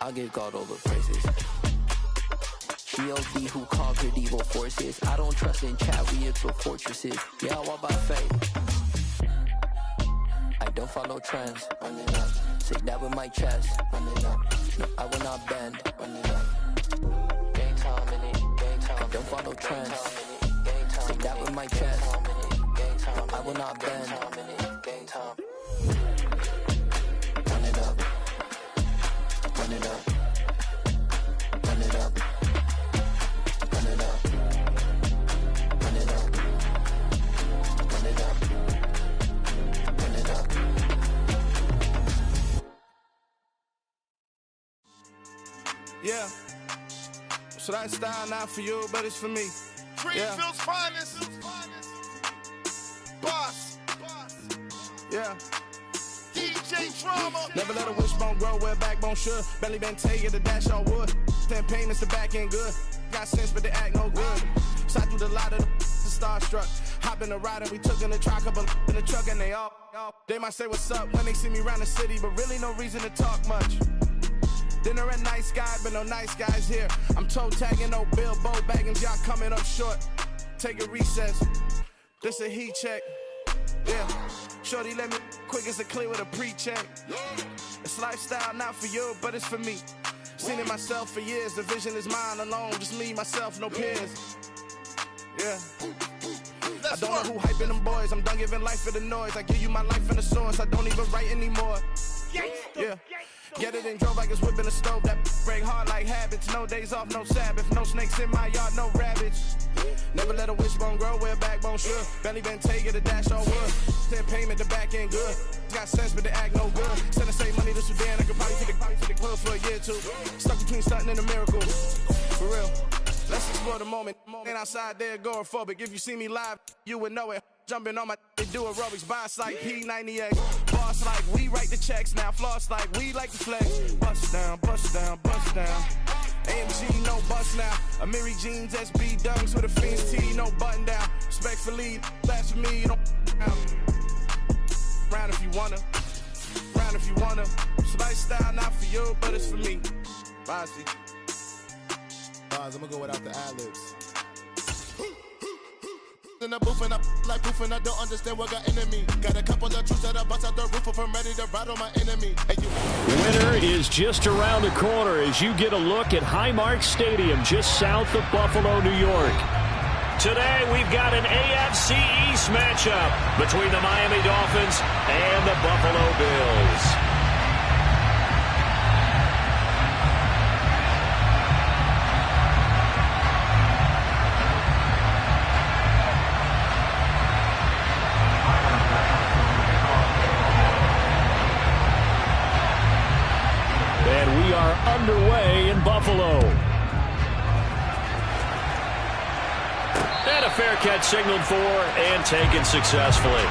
I'll give God all the praises. GLD who conquered evil forces. I don't trust in chat, we explore fortresses. Yeah, I walk by faith. I don't follow trends. Say that with my chest. No, I will not bend. Game time in it. I don't follow trends. Say that with my chest. No, I will not bend. Game time. Run it up. Run it up. Run it up. Run it up. Run it up. Run it up. Run it up. Yeah. So that style not for you, but it's for me. Greenfield's finest. Boss. Yeah. DJ Drama. Never let a wishbone grow where a backbone should. Belly been taking the dash all wood. 10 payments, the back end good. Got sense, but they act no good. So I threw the lot of the starstruck. Hop in the ride and we took in the truck, couple in the truck, and they might say what's up when they see me around the city, but really no reason to talk much. Dinner at nice guy, but no nice guys here. I'm toe tagging, no Bilbo baggins, y'all coming up short. Take a recess. This a heat check. Yeah. Shorty let me quick as a clear with a pre-check. It's lifestyle not for you, but it's for me. Seen it myself for years. The vision is mine alone. Just me, myself, no peers. Yeah. I don't know who hyping them boys. I'm done giving life for the noise. I give you my life in the source. I don't even write anymore. Yeah. Get it and drove like it's whipping a stove. That break hard like habits. No days off, no Sabbath. No snakes in my yard, no rabbits. Never let a wishbone grow where a backbone should. Belly been taking the dash all wood. 10 payment, the back end good. Got sense, but they act no good. Send the same money to Sudan. I could probably take the club for a year or two. Stuck between stunting and a miracle. For real. Let's explore the moment. Ain't outside there agoraphobic. If you see me live, you would know it. Jumping on my they do aerobics. Boss like P90X. Boss like we write the checks now. Floss like we like to flex. Bust down, bust down, bust down. AMG, no bust now. Amiri jeans, SB dunks with a Fiends T, no button down. Respectfully, that's for me, you don't round if you wanna. Round if you wanna. It's lifestyle not for you, but it's for me. Bossy. I'm gonna go without the ad-libs. In the booth and I like proof and I don't understand what got enemy. Got a couple of troops that I bust out the roof if I'm ready to ride on my enemy. Winter is just around the corner as you get a look at Highmark Stadium just south of Buffalo, New York. Today we've got an AFC East matchup between the Miami Dolphins and the Buffalo Bills. Underway in Buffalo. And a fair catch signaled for and taken successfully.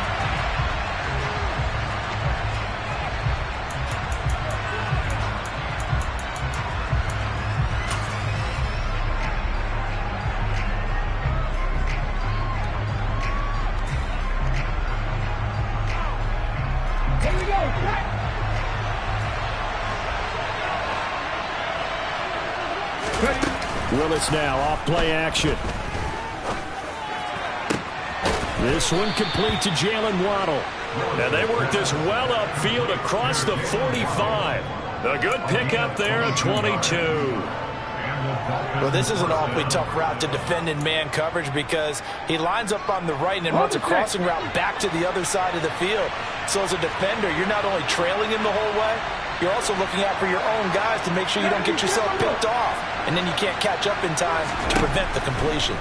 Willis now off play action. This one complete to Jalen Waddle. And they work this well upfield across the 45. A good pickup there at 22. Well, this is an awfully tough route to defend in man coverage because he lines up on the right and then runs a crossing route back to the other side of the field. So as a defender, you're not only trailing him the whole way, you're also looking out for your own guys to make sure you don't get yourself picked off. And then you can't catch up in time to prevent the completion.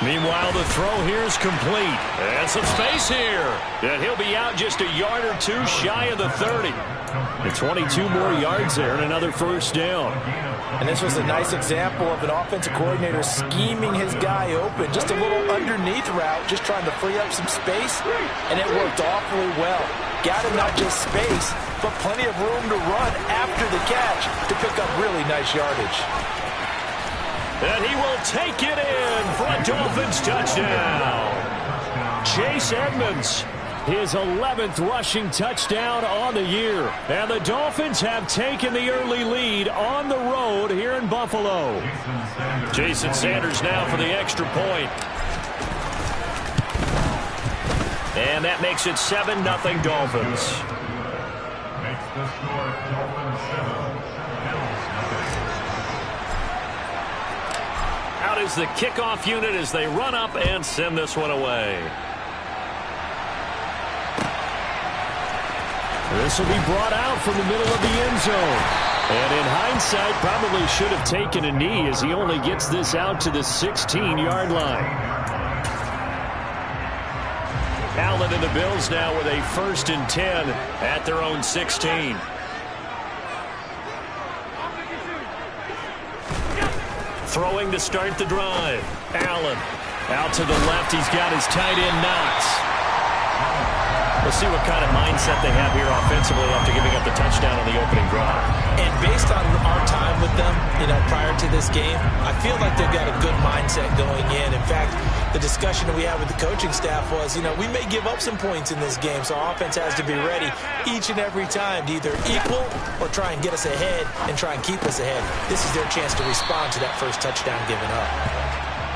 Meanwhile, the throw here is complete. And some space here. And he'll be out just a yard or two shy of the 30. And 22 more yards there and another first down. And this was a nice example of an offensive coordinator scheming his guy open. Just a little underneath route, just trying to free up some space. And it worked awfully well. Got him not just space, but plenty of room to run after the catch to pick up really nice yardage. And he will take it in for a Dolphins touchdown. Chase Edmonds his 11th rushing touchdown on the year. And the Dolphins have taken the early lead on the road here in Buffalo. Jason Sanders now for the extra point. And that makes it 7-0 Dolphins. Makes the score Dolphins 7. Out is the kickoff unit as they run up and send this one away. This will be brought out from the middle of the end zone. And in hindsight, probably should have taken a knee as he only gets this out to the 16-yard line. Allen and the Bills now with a 1st and 10 at their own 16. Throwing to start the drive. Allen out to the left. He's got his tight end Knox. We'll see what kind of mindset they have here offensively after giving up the touchdown on the opening drive. And based on our time with them, prior to this game, I feel like they've got a good mindset going in. In fact, the discussion that we had with the coaching staff was, we may give up some points in this game, so our offense has to be ready each and every time to either equal or try and get us ahead and try and keep us ahead. This is their chance to respond to that first touchdown given up.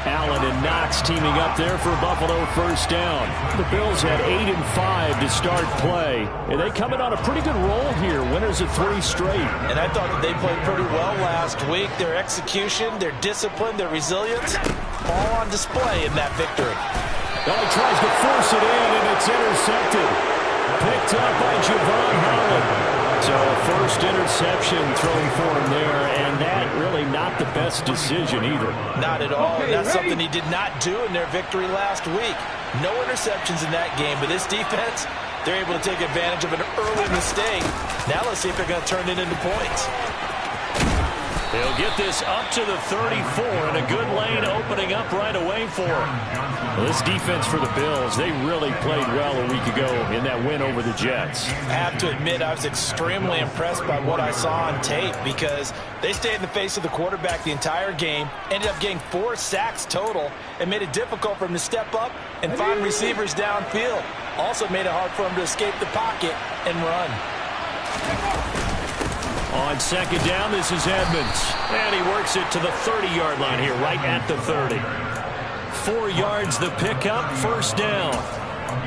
Allen and Knox teaming up there for Buffalo 1st down. The Bills had 8 and 5 to start play. And they come in on a pretty good roll here. Winners of 3 straight. And I thought that they played pretty well last week. Their execution, their discipline, their resilience, all on display in that victory. He tries to force it in, and it's intercepted. Picked up by Javon Holland. So first interception thrown for him there, and that really not the best decision either. Not at all. That's something he did not do in their victory last week. No interceptions in that game, but this defense, they're able to take advantage of an early mistake. Now let's see if they're going to turn it into points. He'll get this up to the 34, and a good lane opening up right away for him. Well, this defense for the Bills, they really played well a week ago in that win over the Jets. I have to admit, I was extremely impressed by what I saw on tape because they stayed in the face of the quarterback the entire game, ended up getting 4 sacks total, and made it difficult for him to step up and find receivers downfield. Also made it hard for him to escape the pocket and run. On 2nd down, this is Edmonds. And he works it to the 30-yard line here, right at the 30. 4 yards the pickup, 1st down.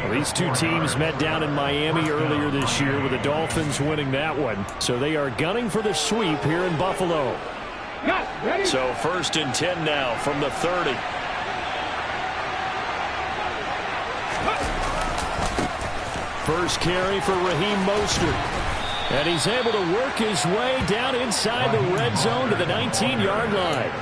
Well, these two teams met down in Miami earlier this year with the Dolphins winning that one. So they are gunning for the sweep here in Buffalo. So 1st and 10 now from the 30. First carry for Raheem Mostert. And he's able to work his way down inside the red zone to the 19-yard line.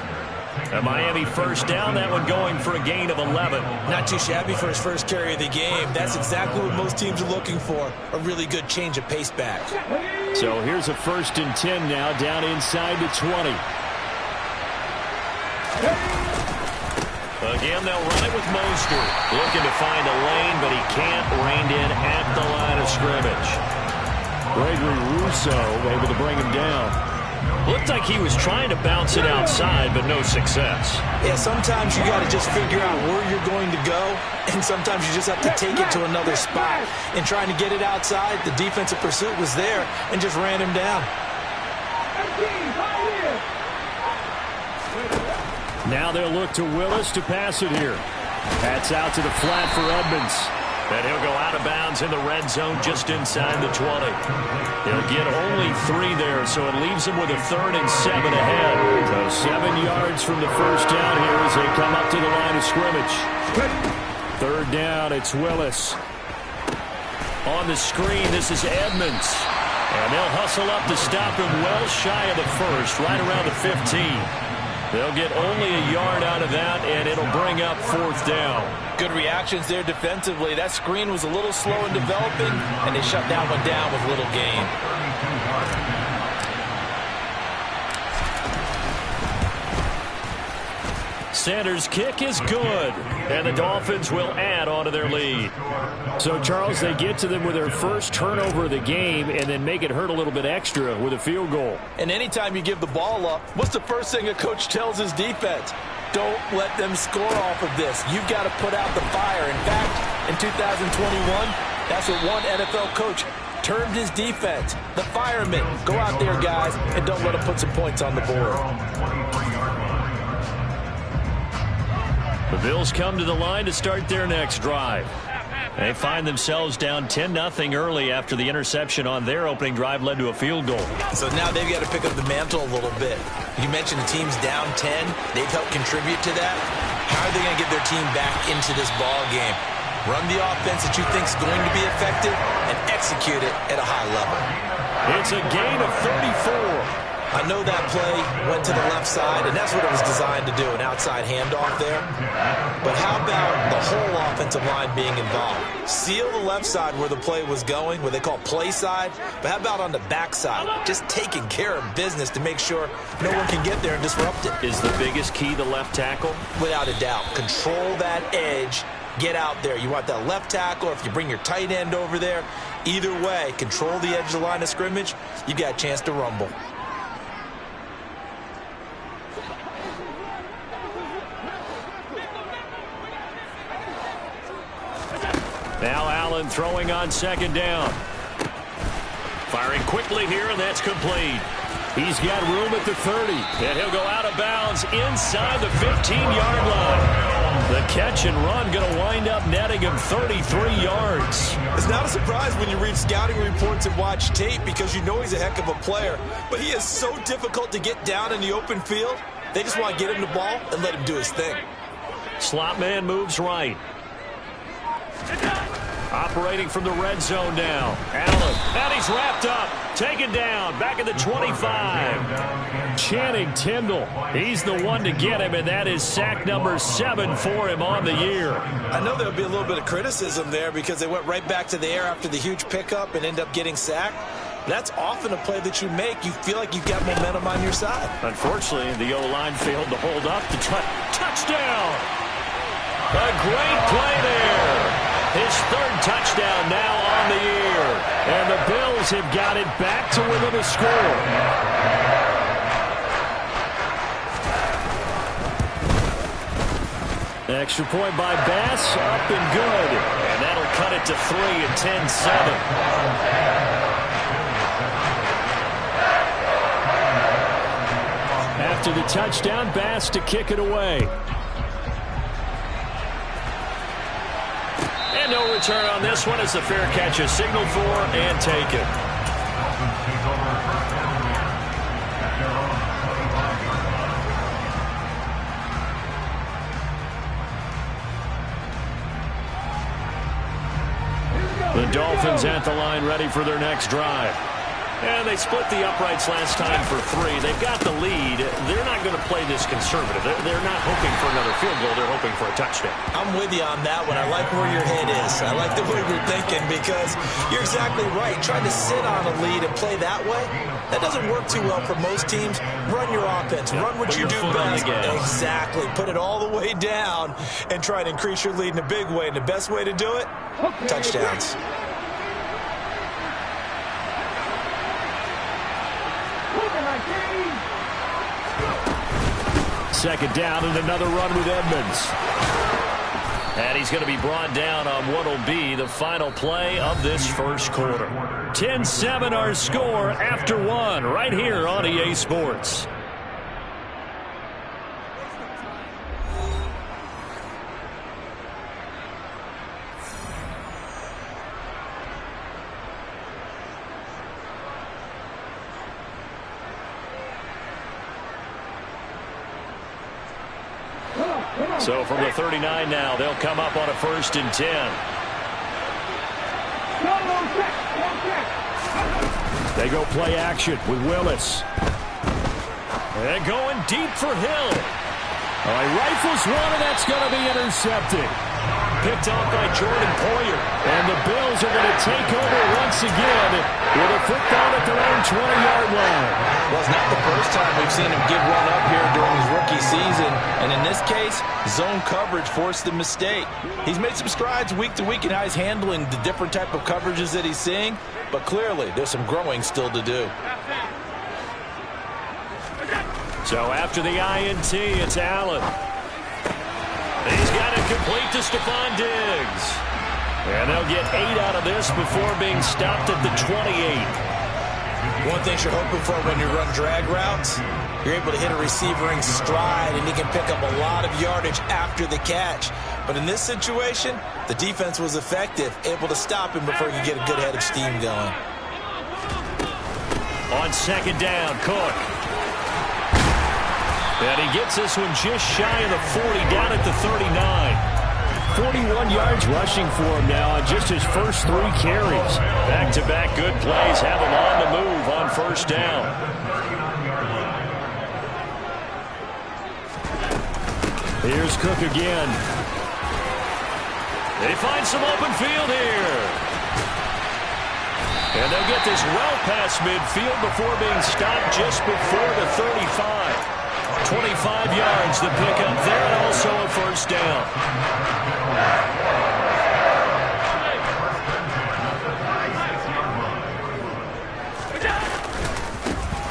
A Miami 1st down, that one going for a gain of 11. Not too shabby for his first carry of the game. That's exactly what most teams are looking for, a really good change of pace back. So here's a 1st and 10 now, down inside the 20. Again, they'll run it with Mostert. Looking to find a lane, but he can't rein in at the line of scrimmage. Gregory Rousseau able to bring him down. Looked like he was trying to bounce it outside, but no success. Yeah, sometimes you got to just figure out where you're going to go, and sometimes you just have to take it to another spot. And trying to get it outside, the defensive pursuit was there and just ran him down. Now they'll look to Willis to pass it here. That's out to the flat for Edmonds. And he'll go out of bounds in the red zone just inside the 20. He'll get only 3 there, so it leaves him with a 3rd and 7 ahead. So 7 yards from the 1st down here as they come up to the line of scrimmage. 3rd down, it's Willis. On the screen, this is Edmonds. And they'll hustle up to stop him well shy of the 1st, right around the 15. They'll get only a yard out of that, and it'll bring up 4th down. Good reactions there defensively. That screen was a little slow in developing, and they shut that one down with little gain. Sanders' kick is good, and the Dolphins will add on to their lead. So, Charles, they get to them with their first turnover of the game and then make it hurt a little bit extra with a field goal. And anytime you give the ball up, what's the first thing a coach tells his defense? Don't let them score off of this. You've got to put out the fire. In fact, in 2021, That's what one NFL coach termed his defense. The firemen. Go out there, guys, and don't let them put some points on the board. The Bills come to the line to start their next drive. They find themselves down 10-0 early after the interception on their opening drive led to a field goal. So now they've got to pick up the mantle a little bit. You mentioned the team's down 10. They've helped contribute to that. How are they going to get their team back into this ball game? Run the offense that you think is going to be effective and execute it at a high level. It's a gain of 34. I know that play went to the left side, and that's what it was designed to do, an outside handoff there. But how about the whole offensive line being involved? Seal the left side where the play was going, what they call play side. But how about on the back side? Just taking care of business to make sure no one can get there and disrupt it. Is the biggest key the left tackle? Without a doubt. Control that edge. Get out there. You want that left tackle, or if you bring your tight end over there, either way, control the edge of the line of scrimmage, you've got a chance to rumble. Now Allen throwing on second down. Firing quickly here, and that's complete. He's got room at the 30, and he'll go out of bounds inside the 15-yard line. The catch and run going to wind up netting him 33 yards. It's not a surprise when you read scouting reports and watch tape because you know he's a heck of a player. But he is so difficult to get down in the open field. They just want to get him the ball and let him do his thing. Slot man moves right. Operating from the red zone now. Allen, and he's wrapped up. Taken down, back at the 25. Channing Tindall, he's the one to get him, and that is sack number 7 for him on the year. I know there'll be a little bit of criticism there because they went right back to the air after the huge pickup and end up getting sacked. That's often a play that you make. You feel like you've got momentum on your side. Unfortunately, the O-line failed to hold up the touchdown. A great play there. His third touchdown now on the year. And the Bills have got it back to within a score. Extra point by Bass, up and good. And that'll cut it to 3 and 10-7. After the touchdown, Bass to kick it away. And no return on this one as the fair catch is signaled for and taken. The Dolphins at the line ready for their next drive. And they split the uprights last time for 3. They've got the lead. They're not going to play this conservative. They're not hoping for another field goal. They're hoping for a touchdown. I'm with you on that one. I like where your head is. I like the way you're thinking because you're exactly right. Trying to sit on a lead and play that way, that doesn't work too well for most teams. Run your offense. Run what you do best. Exactly. Put it all the way down and try to increase your lead in a big way. And the best way to do it, touchdowns. Second down and another run with Edmonds. And he's going to be brought down on what will be the final play of this first quarter. 10-7 our score after 1 right here on EA Sports. So from the 39 now, they'll come up on a 1st and 10. They go play action with Willis. And going deep for Hill. He rifles one, and that's going to be intercepted. Picked off by Jordan Poyer. And the Bills are going to take over once again with a football at their own 20-yard line. Well, it's not the first time we've seen him give one up here during his rookie season. And in this case, zone coverage forced the mistake. He's made some strides week to week in how he's handling the different type of coverages that he's seeing. But clearly, there's some growing still to do. So after the INT, it's Allen. He's got it complete to Stephon Diggs. And they'll get 8 out of this before being stopped at the 28. One thing you're hoping for when you run drag routes, you're able to hit a receiver in stride, and he can pick up a lot of yardage after the catch. But in this situation, the defense was effective, able to stop him before he could get a good head of steam going. On second down, Cook. And he gets this one just shy of the 40, down at the 39. 41 yards rushing for him now on just his first 3 carries. Back-to-back good plays have him on the move on first down. Here's Cook again. They find some open field here. And they'll get this well past midfield before being stopped just before the 35. 25 yards to pick up there, and also a first down.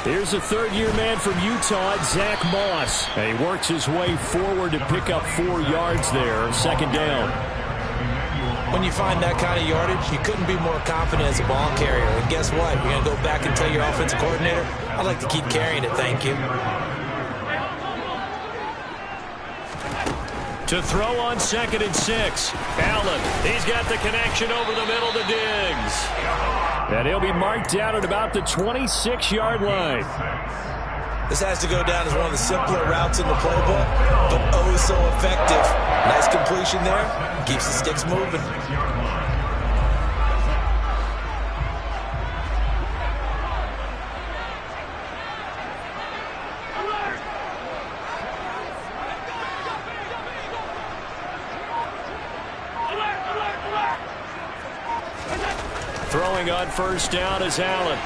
Here's a third-year man from Utah, Zach Moss. And he works his way forward to pick up 4 yards there, second down. When you find that kind of yardage, you couldn't be more confident as a ball carrier. And guess what? You're going to go back and tell your offensive coordinator, I'd like to keep carrying it, thank you. To throw on 2nd and 6. Allen, he's got the connection over the middle to Diggs. And he'll be marked down at about the 26-yard line. This has to go down as one of the simpler routes in the playbook, but oh so effective. Nice completion there. Keeps the sticks moving. Throwing on first down is Allen.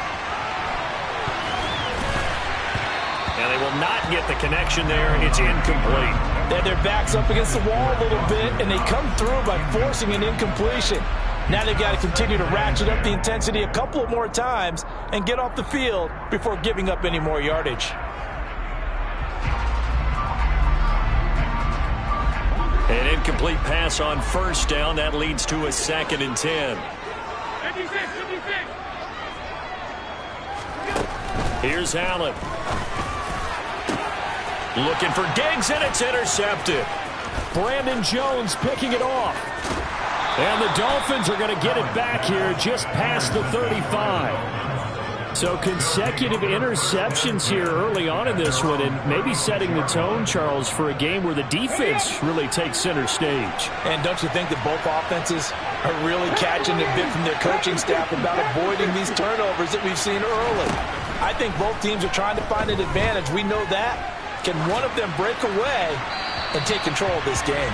And they will not get the connection there. It's incomplete. They had their backs up against the wall a little bit, and they come through by forcing an incompletion. Now they've got to continue to ratchet up the intensity a couple of more times and get off the field before giving up any more yardage. An incomplete pass on first down. That leads to a 2nd and 10. Here's Allen. Looking for Diggs, and it's intercepted. Brandon Jones picking it off. And the Dolphins are going to get it back here just past the 35. So consecutive interceptions here early on in this one, and maybe setting the tone, Charles, for a game where the defense really takes center stage. And don't you think that both offenses are really catching a bit from their coaching staff about avoiding these turnovers that we've seen early? I think both teams are trying to find an advantage. We know that. Can one of them break away and take control of this game?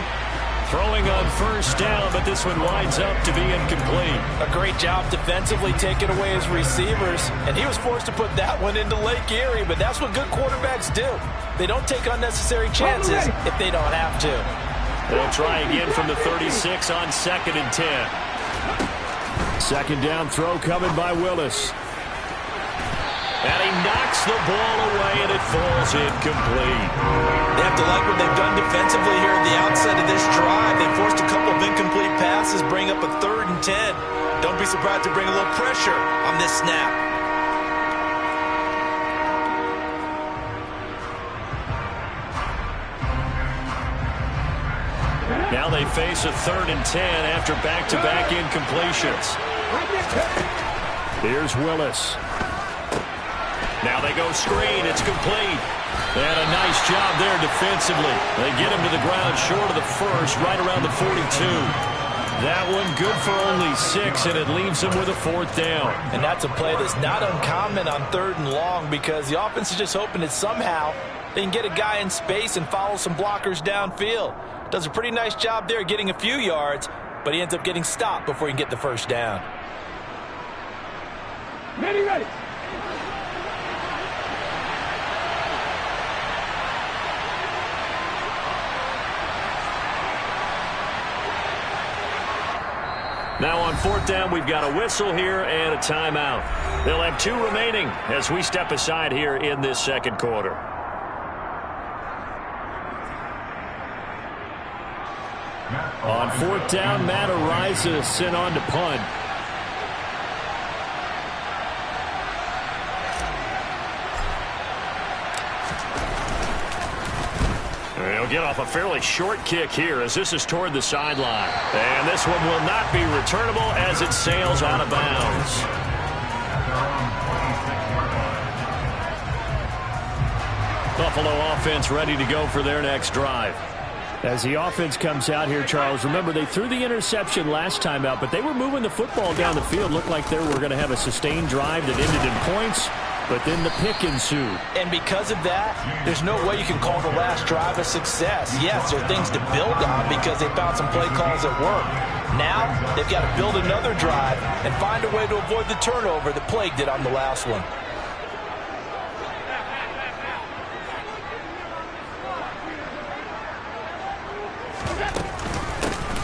Throwing on first down, but this one winds up to be incomplete. A great job defensively taking away his receivers, and he was forced to put that one into Lake Erie, but that's what good quarterbacks do. They don't take unnecessary chances if they don't have to. They'll try again from the 36 on 2nd and 10. Second down throw coming by Willis. And he knocks the ball away, and it falls incomplete. They have to like what they've done defensively here at the outset of this drive. They forced a couple of incomplete passes, bring up a 3rd and 10. Don't be surprised to bring a little pressure on this snap. Now they face a 3rd and 10 after back-to-back incompletions. Here's Willis. Now they go screen. It's complete. They had a nice job there defensively. They get him to the ground short of the first, right around the 42. That one good for only 6, and it leaves him with a 4th down. And that's a play that's not uncommon on 3rd and long because the offense is just hoping that somehow they can get a guy in space and follow some blockers downfield. Does a pretty nice job there getting a few yards, but he ends up getting stopped before he can get the first down. Ready. Now on 4th down, we've got a whistle here and a timeout. They'll have 2 remaining as we step aside here in this second quarter. Matt On 4th down, Matt Ariza sent on to punt. He'll get off a fairly short kick here as this is toward the sideline. And this one will not be returnable as it sails out of bounds. Buffalo offense ready to go for their next drive. As the offense comes out here, Charles, remember they threw the interception last time out, but they were moving the football down the field. Looked like they were going to have a sustained drive that ended in points, but then the pick ensued. And because of that, there's no way you can call the last drive a success. Yes, there are things to build on because they found some play calls that work. Now, they've got to build another drive and find a way to avoid the turnover that plagued it on the last one.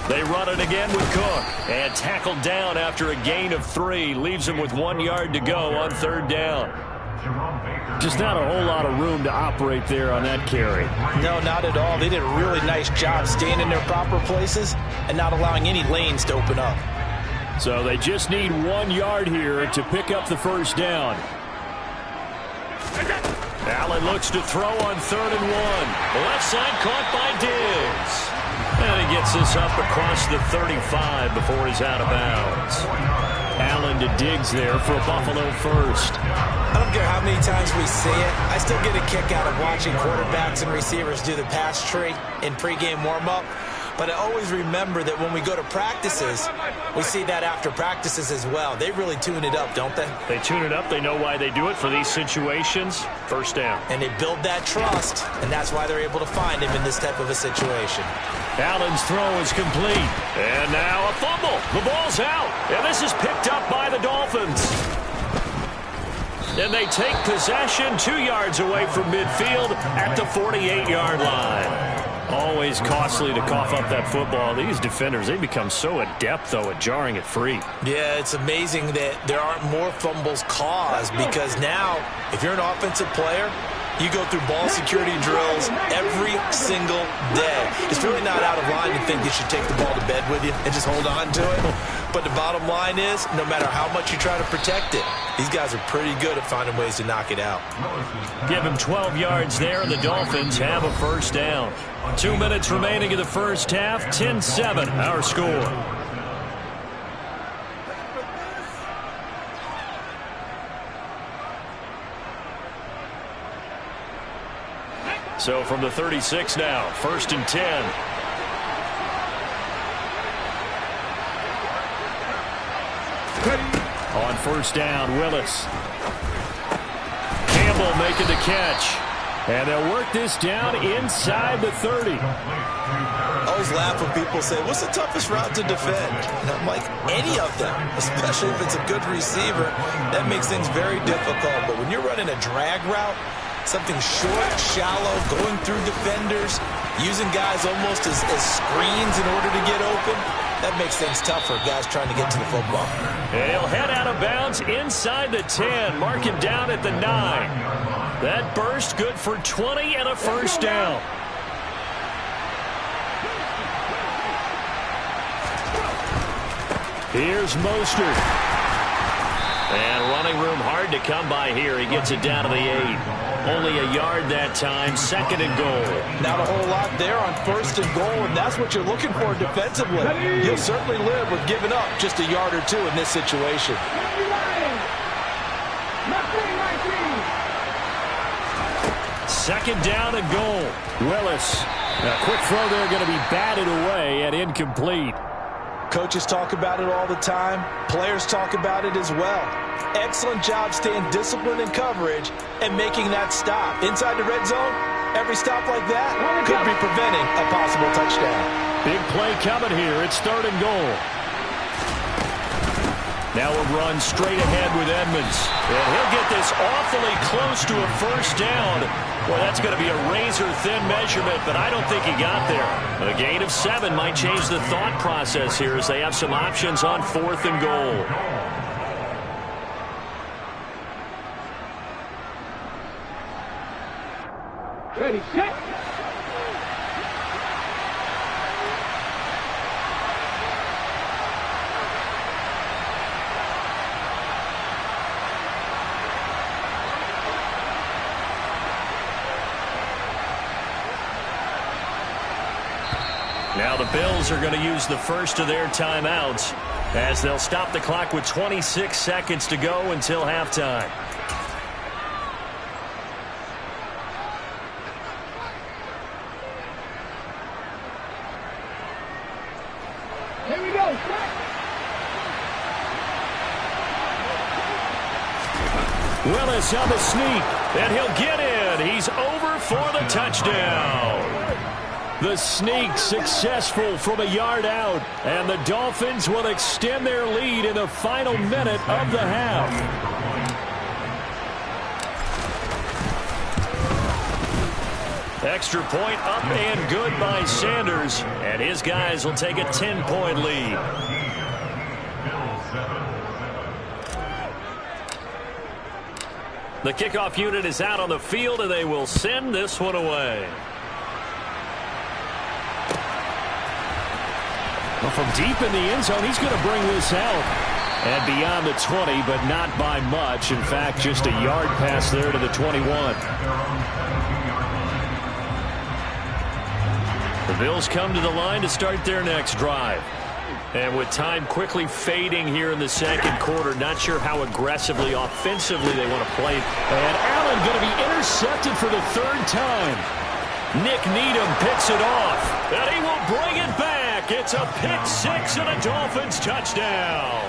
They run it again with Cook. And tackled down after a gain of 3. Leaves him with 1 yard to go on 3rd down. Just not a whole lot of room to operate there on that carry. No, not at all. They did a really nice job staying in their proper places and not allowing any lanes to open up. So they just need 1 yard here to pick up the first down. Allen looks to throw on 3rd and 1. Left side caught by Diggs. And he gets this up across the 35 before he's out of bounds. Allen to Diggs there for a Buffalo first. I don't care how many times we see it. I still get a kick out of watching quarterbacks and receivers do the pass tree in pregame warm-up. But I always remember that when we go to practices, we see that after practices as well. They really tune it up, don't they? They tune it up. They know why they do it for these situations. First down. And they build that trust, and that's why they're able to find him in this type of a situation. Allen's throw is complete. And now a fumble. The ball's out. And this is picked up by the Dolphins. And they take possession 2 yards away from midfield at the 48-yard line. Always costly to cough up that football. These defenders, they become so adept, though, at jarring it free. Yeah, it's amazing that there aren't more fumbles caused because now, if you're an offensive player, you go through ball security drills every single day. It's really not out of line to think you should take the ball to bed with you and just hold on to it. But the bottom line is, no matter how much you try to protect it, these guys are pretty good at finding ways to knock it out. Give him 12 yards there, and the Dolphins have a first down. 2 minutes remaining in the first half, 10-7, our score. So from the 36 now, 1st and 10. On 1st down, Willis. Campbell making the catch. And they'll work this down inside the 30. I always laugh when people say, what's the toughest route to defend? And I'm like, any of them, especially if it's a good receiver, that makes things very difficult. But when you're running a drag route, something short, shallow, going through defenders, using guys almost as screens in order to get open, that makes things tough for guys trying to get to the football. And he'll head out of bounds inside the 10, mark him down at the 9. That burst good for 20 and a first down. Here's Mostert. And running room hard to come by here. He gets it down to the 8. Only a yard that time, 2nd and goal. Not a whole lot there on 1st and goal, and that's what you're looking for defensively. You'll certainly live with giving up just a yard or two in this situation. Second down and goal. Willis. A quick throw there going to be batted away and incomplete. Coaches talk about it all the time. Players talk about it as well. Excellent job staying disciplined in coverage and making that stop. Inside the red zone, every stop like that could be preventing a possible touchdown. Big play coming here. It's 3rd and goal. Now a run straight ahead with Edmonds. And he'll get this awfully close to a first down. Well, that's going to be a razor-thin measurement, but I don't think he got there. A gain of 7 might change the thought process here as they have some options on 4th and goal. Ready, set. Now the Bills are going to use the first of their timeouts as they'll stop the clock with 26 seconds to go until halftime. Here we go. Willis on the sneak, and he'll get in. He's over for the touchdown. The sneak successful from a yard out, and the Dolphins will extend their lead in the final minute of the half. Extra point up and good by Sanders, and his guys will take a 10-point lead. The kickoff unit is out on the field, and they will send this one away. Well, from deep in the end zone, he's going to bring this out. And beyond the 20, but not by much. In fact, just a yard pass there to the 21. The Bills come to the line to start their next drive. And with time quickly fading here in the second quarter, not sure how aggressively, offensively they want to play. And Allen going to be intercepted for the third time. Nick Needham picks it off, and he will bring it back. It's a pick six and a Dolphins touchdown.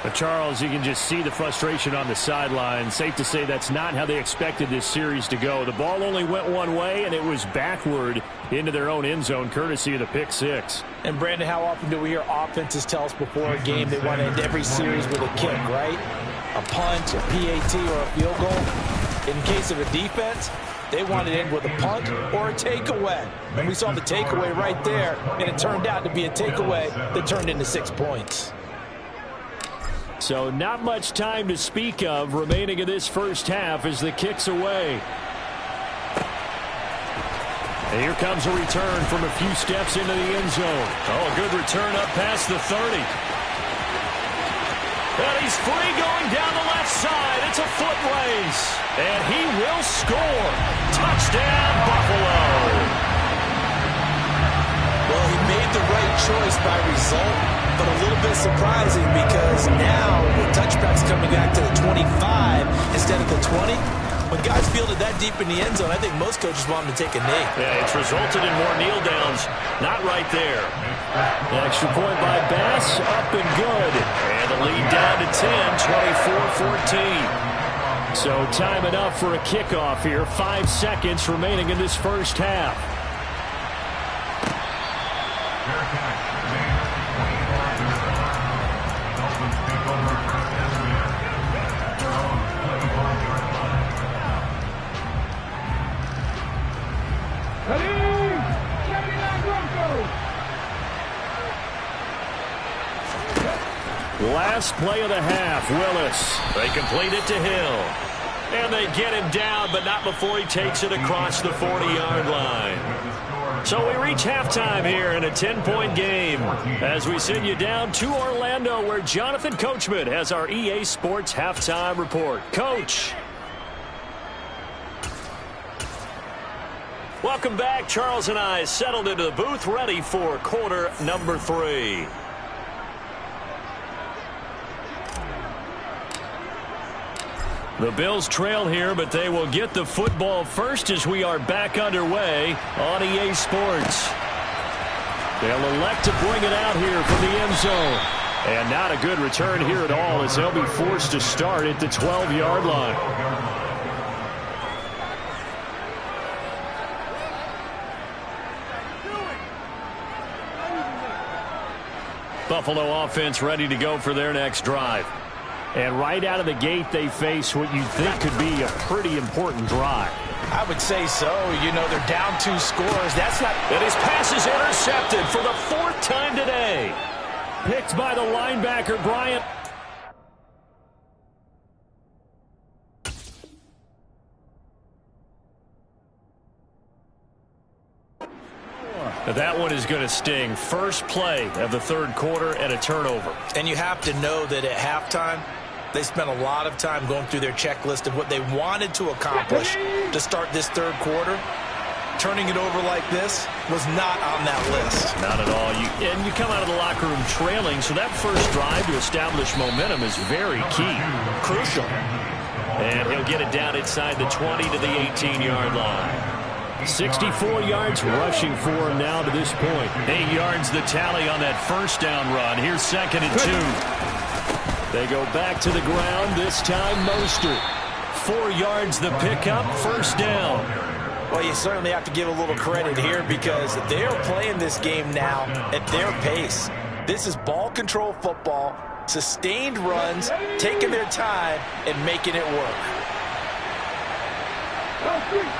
But Charles, you can just see the frustration on the sideline. Safe to say that's not how they expected this series to go. The ball only went one way, and it was backward into their own end zone, courtesy of the pick six. And, Brandon, how often do we hear offenses tell us before a game they want to end every series with a kick, right? A punt, a PAT, or a field goal. In case of a defense, they want to end with a punt or a takeaway. And we saw the takeaway right there, and it turned out to be a takeaway that turned into 6 points. So not much time to speak of remaining in this first half as the kick's away. And here comes a return from a few steps into the end zone. Oh, a good return up past the 30. And he's free going down the left side. It's a foot race. And he will score. Touchdown, Buffalo. Well, he made the right choice by result, but a little bit surprising because now with touchbacks coming back to the 25 instead of the 20, when guys fielded that deep in the end zone, I think most coaches want them to take a knee. Yeah, it's resulted in more kneel downs. Not right there. The extra point by Bass, up and good. And the lead down to 10, 24-14. So time enough for a kickoff here. 5 seconds remaining in this first half. Last play of the half, Willis. They complete it to Hill. And they get him down, but not before he takes it across the 40-yard line. So we reach halftime here in a 10-point game as we send you down to Orlando where Jonathan Coachman has our EA Sports halftime report. Coach. Welcome back. Charles and I settled into the booth ready for quarter number 3. The Bills trail here, but they will get the football first as we are back underway on EA Sports. They'll elect to bring it out here from the end zone. And not a good return here at all as they'll be forced to start at the 12-yard line. Buffalo offense ready to go for their next drive. And right out of the gate, they face what you think could be a pretty important drive. I would say so. You know, they're down 2 scores. That's not... And his pass is intercepted for the 4th time today. Picked by the linebacker, Bryant. That one is going to sting. First play of the third quarter and a turnover. And you have to know that at halftime, they spent a lot of time going through their checklist of what they wanted to accomplish to start this third quarter. Turning it over like this was not on that list. Not at all. And you come out of the locker room trailing, so that first drive to establish momentum is very key. Crucial. And he'll get it down inside the 20 to the 18-yard line. 64 yards rushing for him now to this point. 8 yards the tally on that first down run. Here's 2nd and 2. They go back to the ground, this time Mostert. 4 yards the pickup, first down. Well, you certainly have to give a little credit here because they're playing this game now at their pace. This is ball control football, sustained runs, taking their time, and making it work.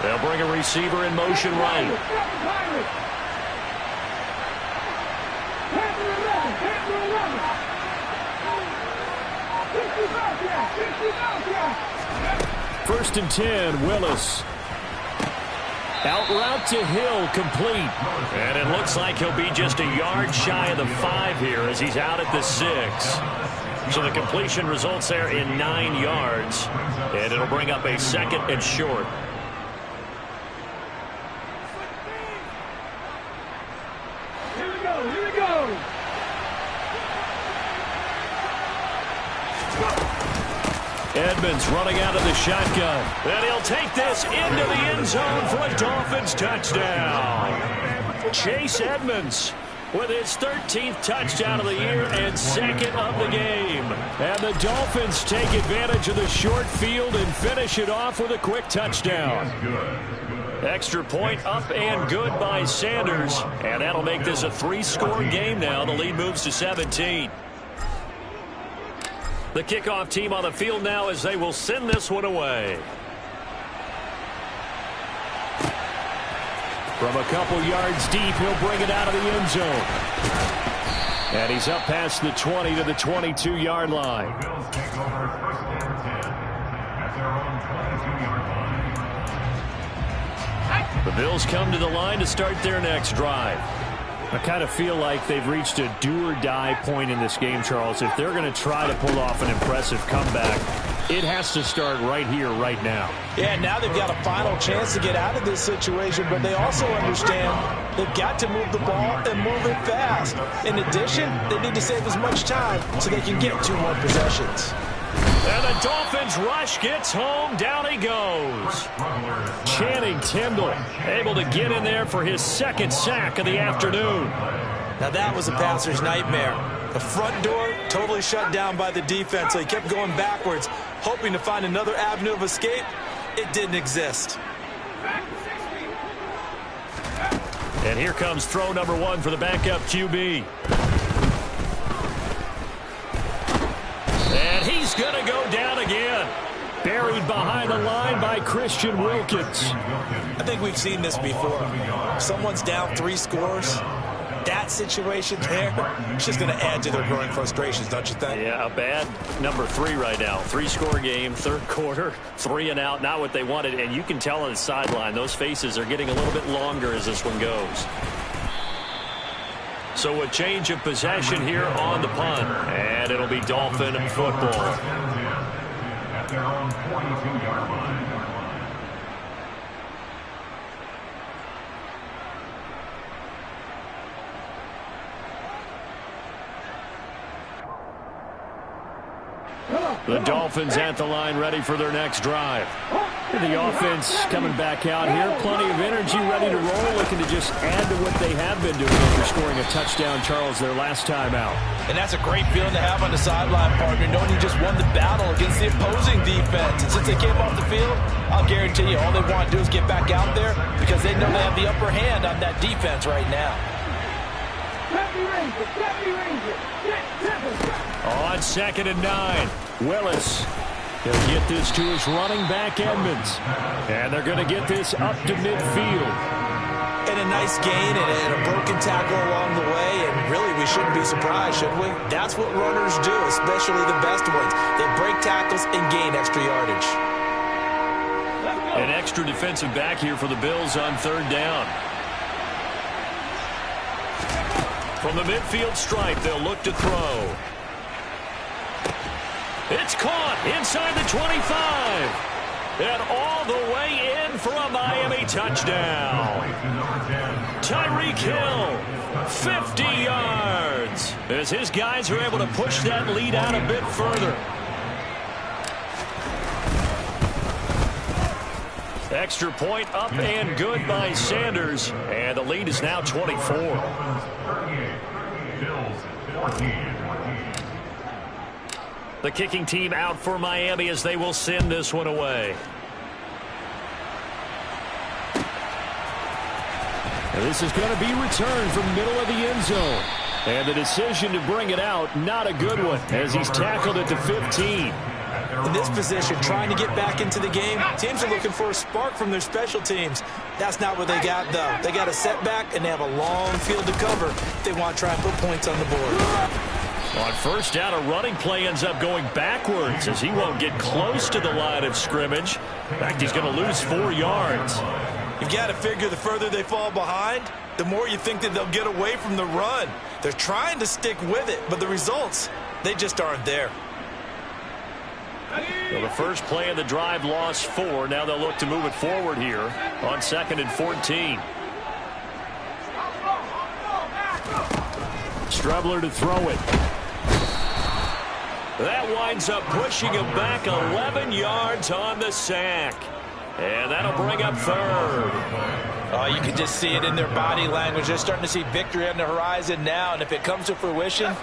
They'll bring a receiver in motion right. First and 10, Willis. Out route to Hill, complete. And it looks like he'll be just a yard shy of the 5 here as he's out at the 6. So the completion results there in 9 yards. And it'll bring up a 2nd and short. Here we go. Edmonds running out of the shotgun. And he'll take this into the end zone for a Dolphins touchdown. Chase Edmonds with his 13th touchdown of the year and 2nd of the game. And the Dolphins take advantage of the short field and finish it off with a quick touchdown. Extra point up and good by Sanders. And that'll make this a 3-score game now. The lead moves to 17. The kickoff team on the field now as they will send this one away. From a couple yards deep, he'll bring it out of the end zone. And he's up past the 20 to the 22-yard line. The Bills take over 1st and 10 at their own 22-yard line. The Bills come to the line to start their next drive. I kind of feel like they've reached a do-or-die point in this game, Charles. If they're going to try to pull off an impressive comeback, it has to start right here, right now. Yeah, now they've got a final chance to get out of this situation, but they also understand they've got to move the ball and move it fast. In addition, they need to save as much time so they can get 2 more possessions. And the Dolphins rush gets home. Down he goes. Channing Tindall able to get in there for his 2nd sack of the afternoon. Now that was a passer's nightmare. The front door totally shut down by the defense, so he kept going backwards, hoping to find another avenue of escape. It didn't exist. And here comes throw number 1 for the backup QB. And he's going to go down again. Buried behind the line by Christian Wilkins. I think we've seen this before. Someone's down 3 scores. That situation there, it's just going to add to their growing frustrations, don't you think? Yeah, a bad number 3 right now. 3-score game, 3rd quarter, 3 and out, not what they wanted. And you can tell on the sideline, those faces are getting a little bit longer as this one goes. So a change of possession here on the punt. And it'll be Dolphin football. At their own 42-yard line. The Dolphins at the line ready for their next drive. The offense coming back out here. Plenty of energy, ready to roll, looking to just add to what they have been doing after scoring a touchdown, Charles, their last time out. And that's a great feeling to have on the sideline, partner, knowing you just won the battle against the opposing defense. And since they came off the field, I'll guarantee you all they want to do is get back out there because they know they have the upper hand on that defense right now. On 2nd and 9, Willis. He'll get this to his running back, Edmonds. And they're going to get this up to midfield. And a nice gain and a broken tackle along the way. And really, we shouldn't be surprised, should we? That's what runners do, especially the best ones. They break tackles and gain extra yardage. An extra defensive back here for the Bills on 3rd down. From the midfield stripe, they'll look to throw. It's caught inside the 25. And all the way in for a Miami touchdown. Tyreek Hill, 50 yards, as his guys are able to push that lead out a bit further. Extra point up and good by Sanders, and the lead is now 24. The kicking team out for Miami as they will send this one away. And this is going to be returned from middle of the end zone. And the decision to bring it out, not a good one, as he's tackled at the 15. In this position, trying to get back into the game, teams are looking for a spark from their special teams. That's not what they got, though. They got a setback, and they have a long field to cover if they want to try and put points on the board. On first down, a running play ends up going backwards as he won't get close to the line of scrimmage. In fact, he's going to lose 4 yards. You've got to figure the further they fall behind, the more you think that they'll get away from the run. They're trying to stick with it, but the results, they just aren't there. So the first play of the drive lost 4. Now they'll look to move it forward here on 2nd and 14. Strebler to throw it. That winds up pushing him back 11 yards on the sack. And that'll bring up 3rd. Oh, you can just see it in their body language. They're starting to see victory on the horizon now. And if it comes to fruition,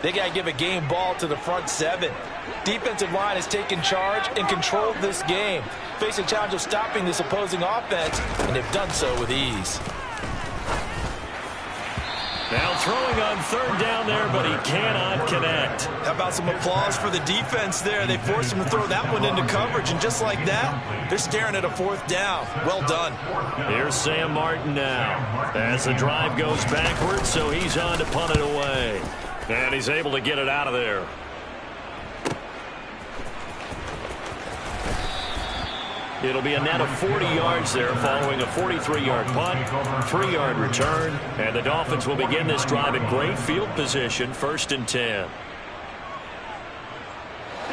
they got to give a game ball to the front 7. Defensive line has taken charge and controlled this game. Facing a challenge of stopping this opposing offense, and they've done so with ease. Now throwing on 3rd down there, but he cannot connect. How about some applause for the defense there? They forced him to throw that one into coverage, and just like that, they're staring at a 4th down. Well done. Here's Sam Martin now as the drive goes backwards, so he's on to punt it away. And he's able to get it out of there. It'll be a net of 40 yards there following a 43-yard punt, 3-yard return, and the Dolphins will begin this drive in great field position, 1st and 10.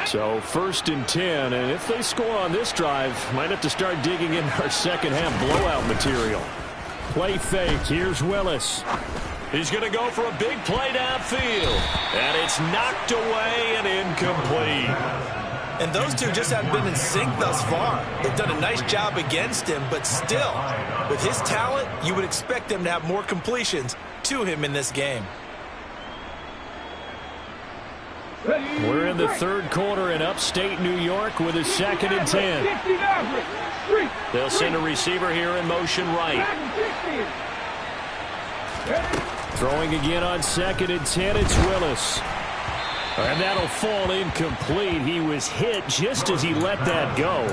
So 1st and 10, and if they score on this drive, might have to start digging in our second half blowout material. Play fake, here's Willis. He's going to go for a big play downfield, and it's knocked away and incomplete. And those two just haven't been in sync thus far. They've done a nice job against him, but still, with his talent, you would expect them to have more completions to him in this game. We're in the 3rd quarter in upstate New York with a 2nd and 10. They'll send a receiver here in motion right. Throwing again on 2nd and 10, it's Willis. And that'll fall incomplete. He was hit just as he let that go.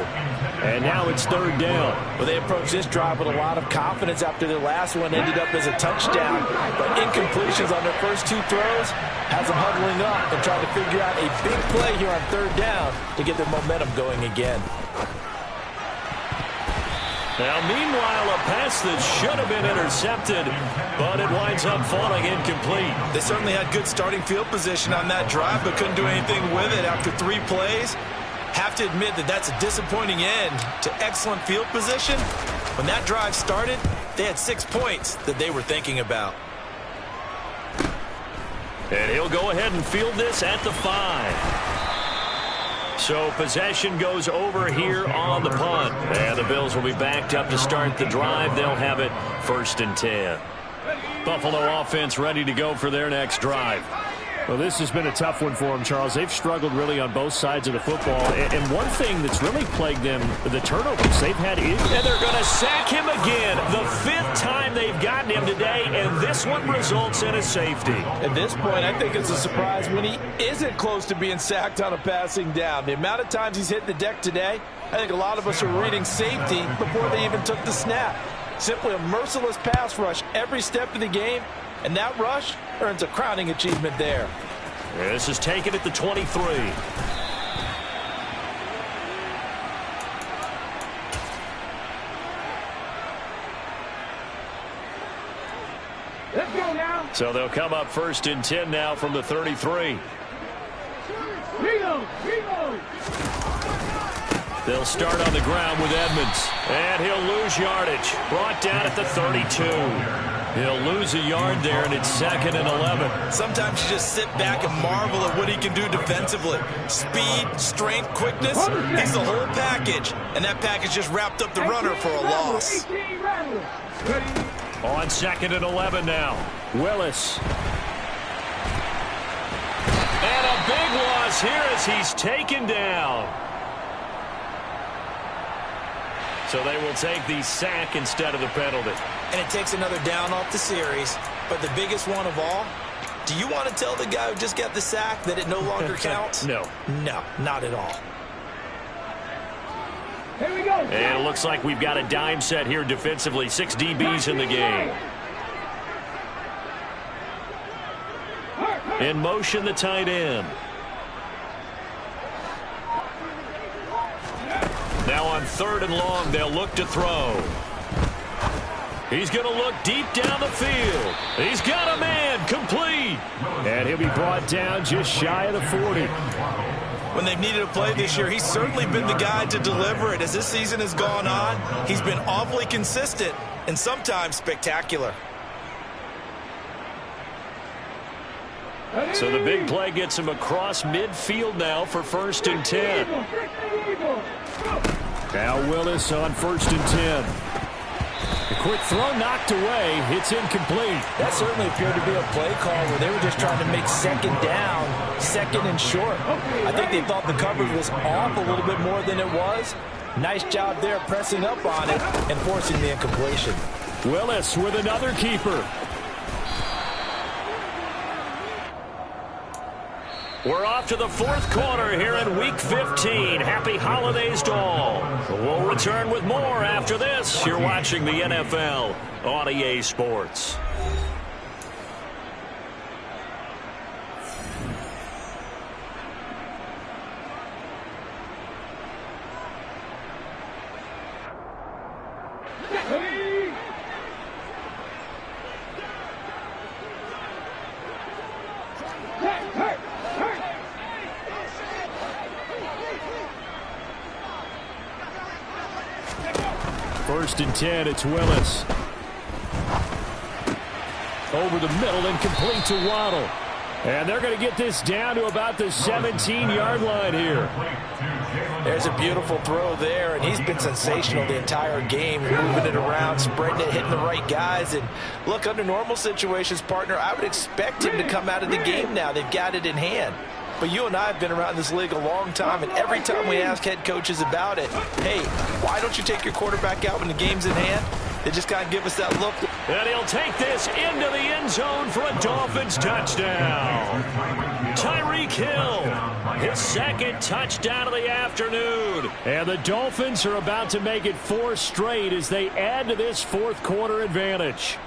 And now it's 3rd down. Well, they approached this drive with a lot of confidence after their last one ended up as a touchdown. But incompletions on their first 2 throws has them huddling up and trying to figure out a big play here on 3rd down to get their momentum going again. Now, meanwhile, a pass that should have been intercepted, but it winds up falling incomplete. They certainly had good starting field position on that drive, but couldn't do anything with it after 3 plays. Have to admit that that's a disappointing end to excellent field position. When that drive started, they had 6 points that they were thinking about. And he'll go ahead and field this at the 5. So possession goes over here on the punt. And the Bills will be backed up to start the drive. They'll have it 1st and 10. Buffalo offense ready to go for their next drive. Well, this has been a tough one for them, Charles. They've struggled really on both sides of the football. And one thing that's really plagued them, the turnovers. They've had issues. And they're going to sack him again. The 5th time they've gotten him today, and this one results in a safety. At this point, I think it's a surprise when he isn't close to being sacked on a passing down. The amount of times he's hit the deck today, I think a lot of us are reading safety before they even took the snap. Simply a merciless pass rush every step of the game. And that rush earns a crowning achievement there. This is taken at the 23. Let's go now. So they'll come up 1st and 10 now from the 33. Reload. They'll start on the ground with Edmonds. And he'll lose yardage. Brought down at the 32. He'll lose a yard there, and it's 2nd and 11. Sometimes you just sit back and marvel at what he can do defensively. Speed, strength, quickness, he's the whole package. And that package just wrapped up the runner for a loss. On 2nd and 11 now. Willis. And a big loss here as he's taken down. So they will take the sack instead of the penalty. And it takes another down off the series. But the biggest one of all, do you want to tell the guy who just got the sack that it no longer counts? No. No, not at all. Here we go. And it looks like we've got a dime set here defensively. 6 DBs in the game. In motion, the tight end. Now on 3rd and long, they'll look to throw. He's going to look deep down the field. He's got a man, complete. And he'll be brought down just shy of the 40. When they've needed a play this year, he's certainly been the guy to deliver it. As this season has gone on, he's been awfully consistent and sometimes spectacular. So the big play gets him across midfield now for 1st and 10. Now Willis on 1st and 10. A quick throw knocked away. It's incomplete. That certainly appeared to be a play call where they were just trying to make 2nd down, 2nd and short. I think they thought the coverage was off a little bit more than it was. Nice job there pressing up on it and forcing the incompletion. Willis with another keeper. We're off to the 4th quarter here in Week 15. Happy holidays to all. We'll return with more after this. You're watching the NFL on EA Sports. First and 10, it's Willis. Over the middle and complete to Waddle. And they're going to get this down to about the 17-yard line here. There's a beautiful throw there, and he's been sensational the entire game, moving it around, spreading it, hitting the right guys. And look, under normal situations, partner, I would expect him to come out of the game now. They've got it in hand. But you and I have been around this league a long time, and every time we ask head coaches about it, hey, why don't you take your quarterback out when the game's in hand? They just got to give us that look. And he'll take this into the end zone for a Dolphins touchdown. Tyreek Hill, his 2nd touchdown of the afternoon. And the Dolphins are about to make it 4 straight as they add to this 4th quarter advantage.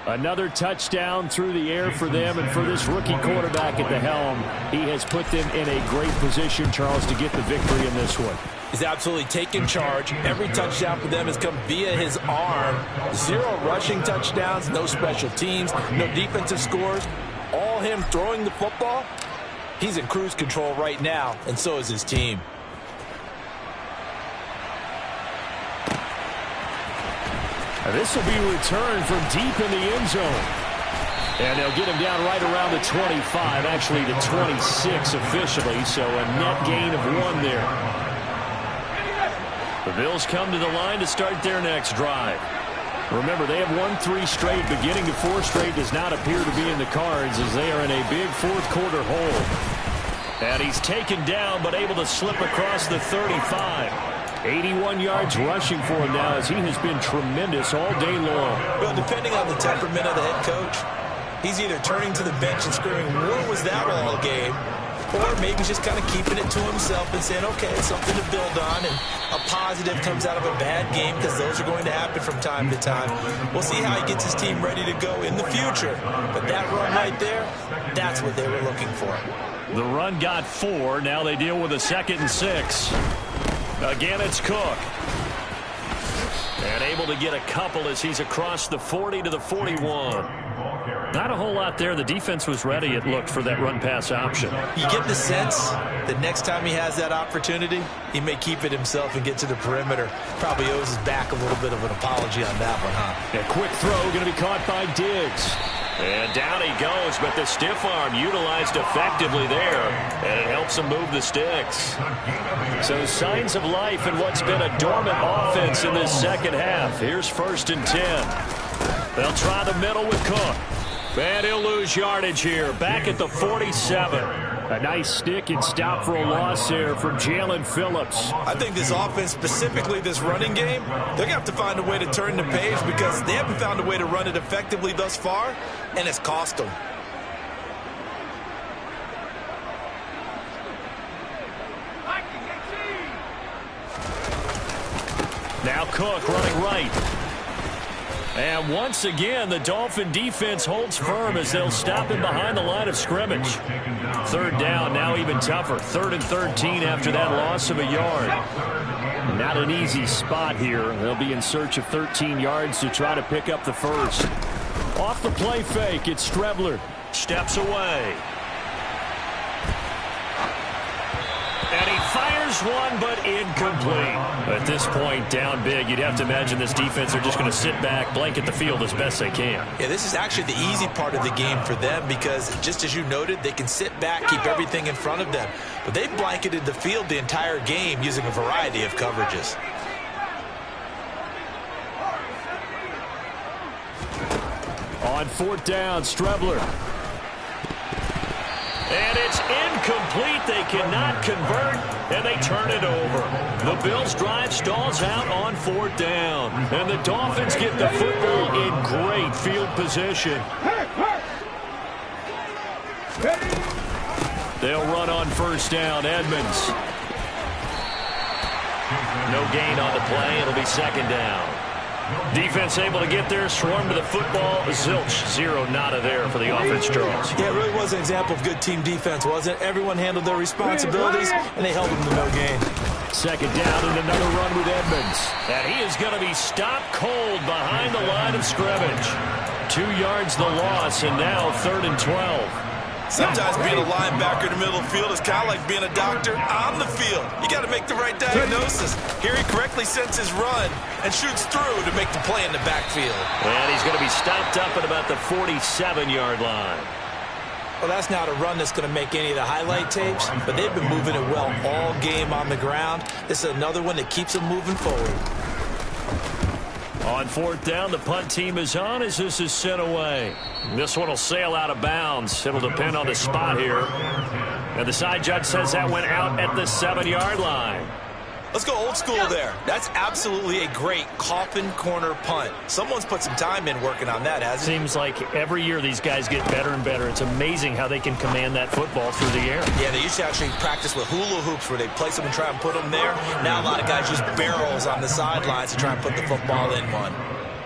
Another touchdown through the air for them, and for this rookie quarterback at the helm, he has put them in a great position, Charles, to get the victory in this one. He's absolutely taken charge. Every touchdown for them has come via his arm. 0 rushing touchdowns, no special teams, no defensive scores. All him throwing the football. He's in cruise control right now, and so is his team. This will be returned from deep in the end zone. And they'll get him down right around the 25, actually the 26 officially, so a net gain of 1 there. The Bills come to the line to start their next drive. Remember, they have won 3 straight. Beginning to 4 straight does not appear to be in the cards as they are in a big 4th quarter hole. And he's taken down but able to slip across the 35. 81 yards rushing for him now as he has been tremendous all day long. Well, depending on the temperament of the head coach, he's either turning to the bench and screaming, what was that all game? Or maybe just kind of keeping it to himself and saying, okay, it's something to build on, and a positive comes out of a bad game because those are going to happen from time to time. We'll see how he gets his team ready to go in the future. But that run right there, that's what they were looking for. The run got 4. Now they deal with a 2nd and 6. Again, it's Cook. And able to get a couple as he's across the 40 to the 41. Not a whole lot there. The defense was ready, it looked, for that run-pass option. You get the sense that next time he has that opportunity, he may keep it himself and get to the perimeter. Probably owes his back a little bit of an apology on that one, huh? A quick throw going to be caught by Diggs. And down he goes, but the stiff arm utilized effectively there, and it helps him move the sticks. So signs of life in what's been a dormant offense in this second half. Here's 1st and 10. They'll try the middle with Cook. And he'll lose yardage here, back at the 47. A nice stick and stop for a loss there from Jalen Phillips. I think this offense, specifically this running game, they're going to have to find a way to turn the page because they haven't found a way to run it effectively thus far, and it's cost them. Now Cook running right. And once again, the Dolphin defense holds firm as they'll stop him behind the line of scrimmage. 3rd down, now even tougher. 3rd and 13 after that loss of a yard. Not an easy spot here. They'll be in search of 13 yards to try to pick up the first. Off the play fake, it's Strebler. Steps away. And he fires one, but incomplete. At this point, down big, you'd have to imagine this defense are just going to sit back, blanket the field as best they can. Yeah, this is actually the easy part of the game for them because, just as you noted, they can sit back, keep everything in front of them. But they've blanketed the field the entire game using a variety of coverages. On 4th down, Strebler. And it's incomplete. They cannot convert, and they turn it over. The Bills' drive stalls out on 4th down, and the Dolphins get the football in great field position. They'll run on 1st down. Edmonds. No gain on the play. It'll be 2nd down. Defense able to get there, swarm to the football. Zilch, 0 nada there for the offense, Charles. Yeah, it really was an example of good team defense, wasn't it? Everyone handled their responsibilities, and they held them to no gain. 2nd down and another run with Edmonds. And he is going to be stopped cold behind the line of scrimmage. 2 yards the loss, and now 3rd and 12. Sometimes being a linebacker in the middle of the field is kind of like being a doctor on the field. You got to make the right diagnosis. Here he correctly sends his run and shoots through to make the play in the backfield. And he's going to be stopped up at about the 47-yard line. Well, that's not a run that's going to make any of the highlight tapes, but they've been moving it well all game on the ground. This is another one that keeps them moving forward. On 4th down, the punt team is on as this is sent away. This one will sail out of bounds. It'll depend on the spot here. And the side judge says that went out at the 7-yard line. Let's go old school there. That's absolutely a great coffin corner punt. Someone's put some time in working on that, hasn't it? Seems like every year these guys get better and better. It's amazing how they can command that football through the air. Yeah, they used to actually practice with hula hoops where they place them and try and put them there. Now a lot of guys use barrels on the sidelines to try and put the football in one.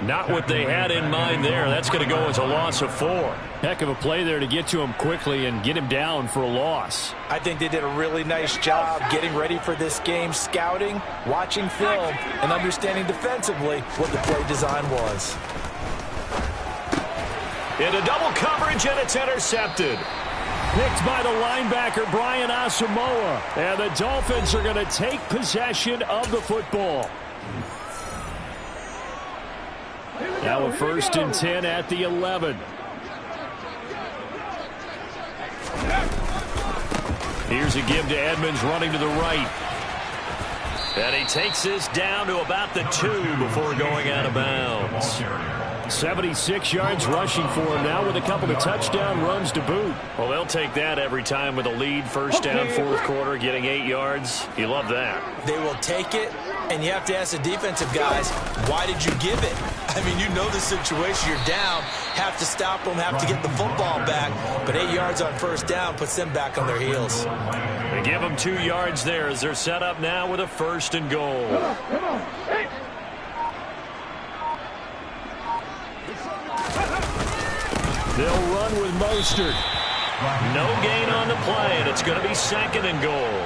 Not what they had in mind there. That's going to go as a loss of 4. Heck of a play there to get to him quickly and get him down for a loss. I think they did a really nice job getting ready for this game, scouting, watching film, and understanding defensively what the play design was. Into double coverage, and it's intercepted. Picked by the linebacker, Brian Asamoah. And the Dolphins are going to take possession of the football. Now a 1st and 10 at the 11. Here's a give to Edmonds running to the right. And he takes this down to about the 2 before going out of bounds. 76 yards rushing for him now with a couple of touchdown runs to boot. Well, they'll take that every time with a lead. 1st down, 4th quarter, getting 8 yards. You love that. They will take it, and you have to ask the defensive guys, why did you give it? I mean, you know the situation. You're down, have to stop them, have to get the football back. But 8 yards on 1st down puts them back on their heels. They give them 2 yards there as they're set up now with a 1st and goal. Come on. Hey. They'll run with Mostert. No gain on the play, and it's going to be 2nd and goal.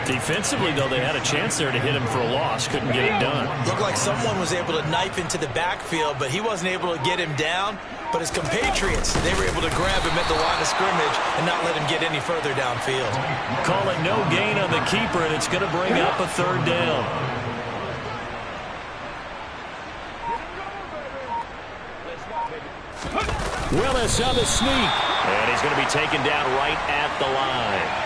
Defensively, though, they had a chance there to hit him for a loss. Couldn't get it done. Looked like someone was able to knife into the backfield, but he wasn't able to get him down. But his compatriots, they were able to grab him at the line of scrimmage and not let him get any further downfield. Call it no gain on the keeper, and it's going to bring up a third down. Willis on the sneak. And he's going to be taken down right at the line.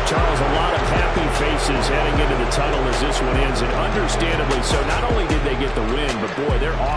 Charles, a lot of happy faces heading into the tunnel as this one ends, and understandably so. Not only did they get the win, but boy, they're off.